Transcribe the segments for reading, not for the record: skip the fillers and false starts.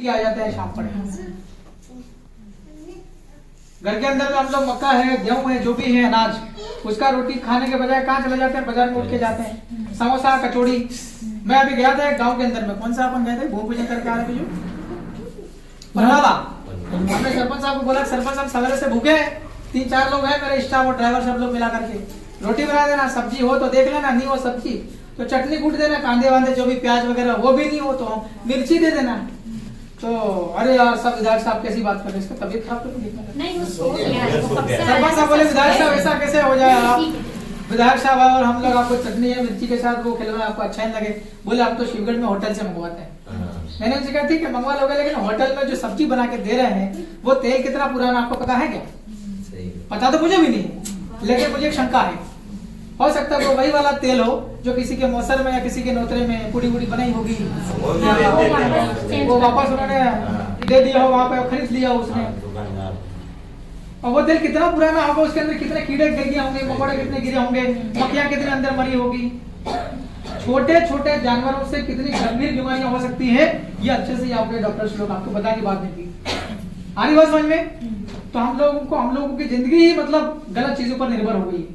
आ जाते हैं शाम पड़े। घर के अंदर में हम लोग मक्का है, गेहूं है, जो भी है अनाज, उसका रोटी खाने के बजाय कहाँ चले जाते हैं? बाजार में उठ के जाते हैं। समोसा, कचौड़ी। मैं अभी गया था एक गांव के अंदर में, कौन सा अपन गए थे, भूमि पूजन करके आ रहे थे, पनवाला। हमने सरपंच साहब को बोला, सरपंच साहब सवेरे से भूखे हैं, 3-4 लोग हैं मेरे स्टाफ और ड्राइवर सब लोग मिला करके, रोटी बना देना, सब्जी हो तो देख लेना, नहीं हो सब्जी तो चटनी कूट देना, कांदे वांदे जो भी प्याज वगैरह, वो भी नहीं हो तो मिर्ची दे देना। तो अरे यार सब विधायक साहब कैसी बात कर रहे हैं, इसका तबीयत खराब तो नहीं? सरपंच साहब बोले विधायक साहब ऐसा कैसे हो जाए, आप विधायक साहब और हम लोग आपको चटनी है मिर्ची के साथ वो खिलवाए, आपको अच्छा नहीं लगे? बोले हम तो शिवगढ़ में होटल से मंगवाते हैं। मैंने उनसे कहा ठीक है मंगवा लोगे, लेकिन होटल में जो सब्जी बना के दे रहे हैं वो तेल कितना पुराना आपको पता है क्या? पता तो मुझे भी नहीं, लेकिन मुझे एक शंका है, हो सकता है वो वही वाला तेल हो जो किसी के मौसर में या किसी के नोतरे में पूरी पूरी बनाई होगी, वो वापस उन्होंने दे दिया हो, वहां पे खरीद लिया उसने, और वो तेल कितना पुराना होगा, उसके अंदर कितने कीड़े गिर गए होंगे, मकोड़े कितने गिरे होंगे, मक्खियां कितने अंदर मरी होगी, छोटे छोटे जानवरों से कितनी गंभीर बीमारियां हो सकती है, ये अच्छे से आपके डॉक्टर्स लोग आपको बताने की बात नहीं थी। आ रही बात समझ में? तो हम लोगों की जिंदगी ही मतलब गलत चीजों पर निर्भर हो गई।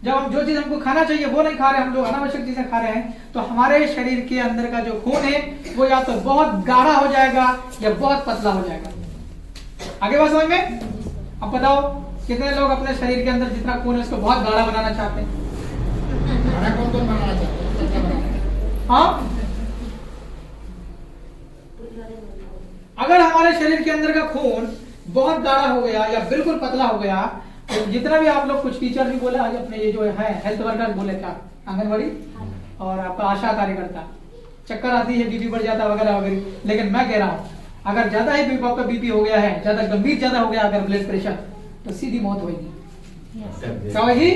जब हम जो चीज हमको खाना चाहिए वो नहीं खा रहे, हम लोग अनावश्यक चीजें खा रहे हैं, तो हमारे शरीर के अंदर का जो खून है वो या तो बहुत गाढ़ा हो जाएगा या बहुत पतला हो जाएगा। आगे बात समझ में? अब बताओ कितने लोग अपने शरीर के अंदर जितना खून है उसको बहुत गाढ़ा बनाना चाहते हैं? हाँ, अगर हमारे शरीर के अंदर का खून बहुत गाढ़ा हो गया या बिल्कुल पतला हो गया, तो जितना भी आप लोग, कुछ टीचर भी बोले आज अपने ये जो है हेल्थ वर्कर बोले, क्या आंगनवाड़ी और आपका आशा कार्यकर्ता, चक्कर आती है, बीपी बढ़ जाता वगैरह वगैरह, लेकिन मैं कह रहा हूँ अगर ज्यादा ही आपका बीपी हो गया है, ज्यादा गंभीर ज्यादा हो गया अगर ब्लड प्रेशर, तो सीधी मौत होगी। क्या होगी?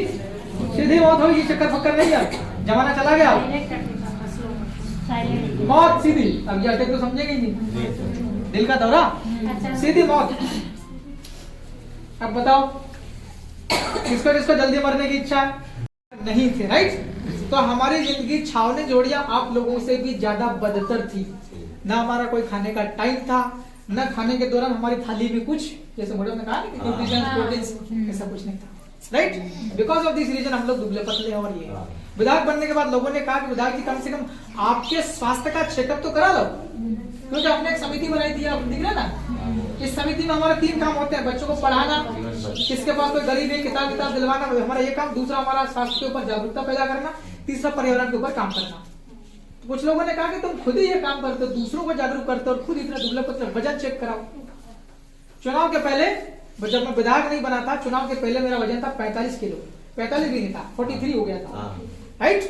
सीधी मौत होगी, चक्कर फक्कर नहीं है, जमाना चला गया, मौत सीधी। अब ये तो समझेंगे ही नहीं, दिल का दौरा, सीधी मौत। अब बताओ किसको किसको जल्दी मरने की इच्छा नहीं थी, राइट? तो हमारी जिंदगी छावनी जोड़ियां आप लोगों से भी ज्यादा बदतर थी। ना हमारा कोई खाने का टाइम था, ना खाने के दौरान हमारी थाली में कुछ, जैसे मैडम ने कहा कि न्यूट्रिशन, प्रोटीन्स, ऐसा कुछ नहीं था, right? Because of this reason हम लोग दुबले पतले हैं। और ये विधायक बनने के बाद लोगों ने कहा कि विधायक जी कम से कम आपके स्वास्थ्य का चेकअप तो करा लो, क्योंकि आपने एक समिति बनाई थी, आप दिख रहा ना, इस समिति में हमारे 3 काम होते हैं, बच्चों को पढ़ाना, किसके पास कोई गरीब है किताब दिलवाना, हमारा ये काम, दूसरा हमारा स्वास्थ्य के ऊपर जागरूकता पैदा करना, तीसरा पर्यावरण के ऊपर काम करना। तो कुछ लोगों ने कहा कि तुम खुद ही ये काम करते हो, दूसरों को जागरूक करते हो और खुद इतना दुबले पतले, वजन चेक कराओ। चुनाव के पहले जब मैं विधायक नहीं बना था, चुनाव के पहले मेरा वजन था 45 किलो, 45 भी नहीं था, 43 हो गया था, राइट?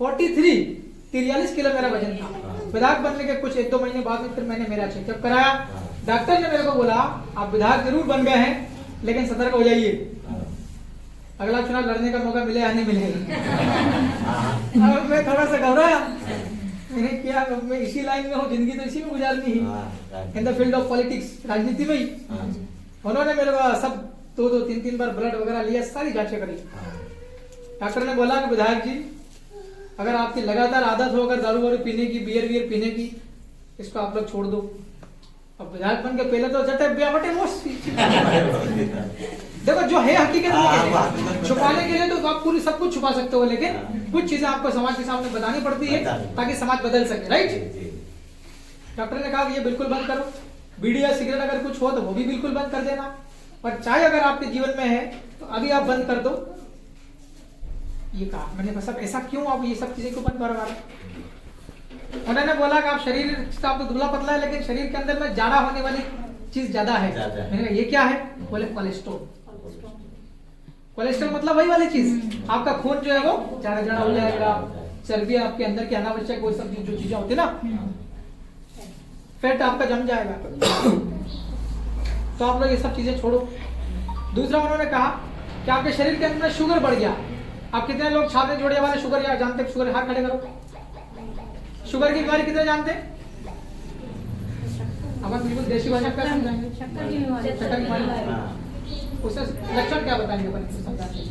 43 किलो मेरा वजन था। विधायक बनने के कुछ 1-2 महीने बाद में फिर मैंने मेरा चेकअप कराया, डॉक्टर ने मेरे को बोला आप विधायक जरूर बन गए हैं, लेकिन सतर्क हो जाइए, अगला चुनाव लड़ने का मौका मिले या नहीं मिलेगा। अब मैं थोड़ा सा घबराया, मैंने किया, मैं इसी लाइन में हूँ, जिंदगी तो इसी में गुजारनी है, in the field of politics, राजनीति में ही। उन्होंने मेरे को सब 2-2, 3-3 बार ब्लड वगैरह लिया, सारी जांचें करी। डॉक्टर ने बोला कि विधायक जी अगर आपकी लगातार आदत हो अगर दारू वारू पीने की, बियर पीने की, इसको आप लोग छोड़ दो। अब विधायक बन के पहले तो देखो जो है हकीकत में छुपाने के लिए तो आप पूरी सब कुछ छुपा सकते हो, लेकिन कुछ चीजें आपको समाज के सामने बतानी पड़ती है ताकि समाज बदल सके, राइट? डॉक्टर ने कहा कि ये बिल्कुल बंद करो, बीड़ी या सिगरेट अगर कुछ हो तो वो भी बिल्कुल बंद कर देना, और चाय अगर आपके जीवन में है तो अभी आप बंद कर दो। ये कहा मैंने, बस अब ऐसा क्यों आप ये सब चीजें क्यों बंद करवा रहे? उन्होंने बोला कि आप शरीर का तो दुबला पतला है, लेकिन शरीर के अंदर में जाड़ा होने वाली चीज ज्यादा है। मैंने कहा ये क्या है? बोले कोलेस्ट्रॉल। कोलेस्ट्रॉल मतलब वही वाली चीज, आपका खून जो है वो जाड़ा हो जाएगा, चर्बी आपके अंदर की अनावश्यक वो सब जो चीजें होती है ना, फैट आपका जम जाएगा। तो आप लोग ये सब चीजें छोड़ो। दूसरा उन्होंने कहा कि आपके शरीर के अंदर शुगर बढ़ गया। आप कितने लोग छावनी जोड़िया वाले शुगर या जानते हैं? शुगर, हाथ खड़े करो। शुगर की बीमारी कितने जानते हैं? अपन बिल्कुल देसी भाषा क्या समझाएंगे? शक्कर की बीमारी। उससे लक्षण क्या बताएंगे अपन समझाते?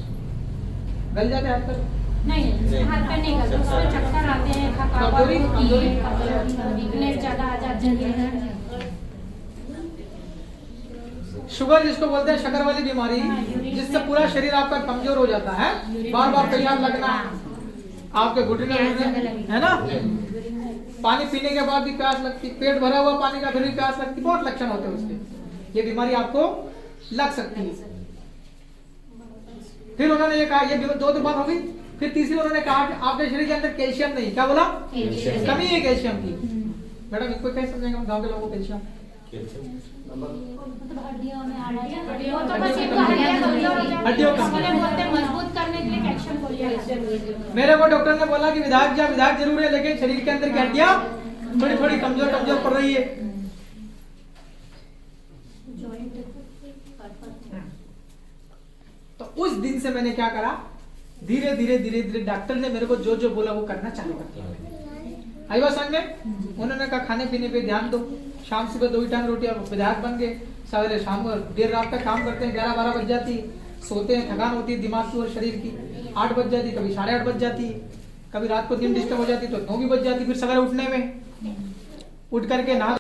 गल जाते हाथ पर? नहीं, हाथ पर नहीं गलते, उसमें चक्कर आते हैं, थकावट होती है, वीकनेस ज्यादा आ जाती है। शुगर जिसको बोलते हैं, शक्कर वाली बीमारी, जिससे पूरा शरीर आपका कमजोर हो जाता है, बार बार पेशाब लगना, आपके घुटने है ना, पानी पीने के बाद भी प्यास लगती, पेट भरा हुआ पानी का फिर भी प्यास लगती, बहुत लक्षण होते हैं उसके, ये बीमारी आपको लग सकती है। फिर उन्होंने ये कहा, ये दो बात हो गई। फिर तीसरी उन्होंने कहा कि आपके शरीर के अंदर कैल्शियम नहीं, क्या बोला, कमी है कैल्शियम की। मैडम इनको कैसे समझेंगे हम गांव के लोगों को कैल्शियम? हड्डियों का मजबूत करने के लिए कैल्शियम। मेरे को डॉक्टर ने बोला कि विधायक जरूर है, लेकिन शरीर के अंदर की हड्डियां थोड़ी थोड़ी कमजोर पड़ रही है। तो उस दिन से मैंने क्या करा, धीरे धीरे डॉक्टर ने मेरे को जो जो बोला वो करना चालू कर दिया। आई बात समझ में? उन्होंने कहा खाने पीने पे ध्यान दो, शाम सुबह 2 टाइम रोटी, और विधायक बन गए। सवेरे शाम को देर रात तक काम करते हैं, 11-12 बज जाती है, सोते हैं, थकान होती है दिमाग की और शरीर की, 8 बज जाती, कभी 8:30 बज जाती है, कभी रात को दिन डिस्टर्ब हो जाती तो 9 भी बज जाती, फिर सवेरे उठने में उठ करके नहा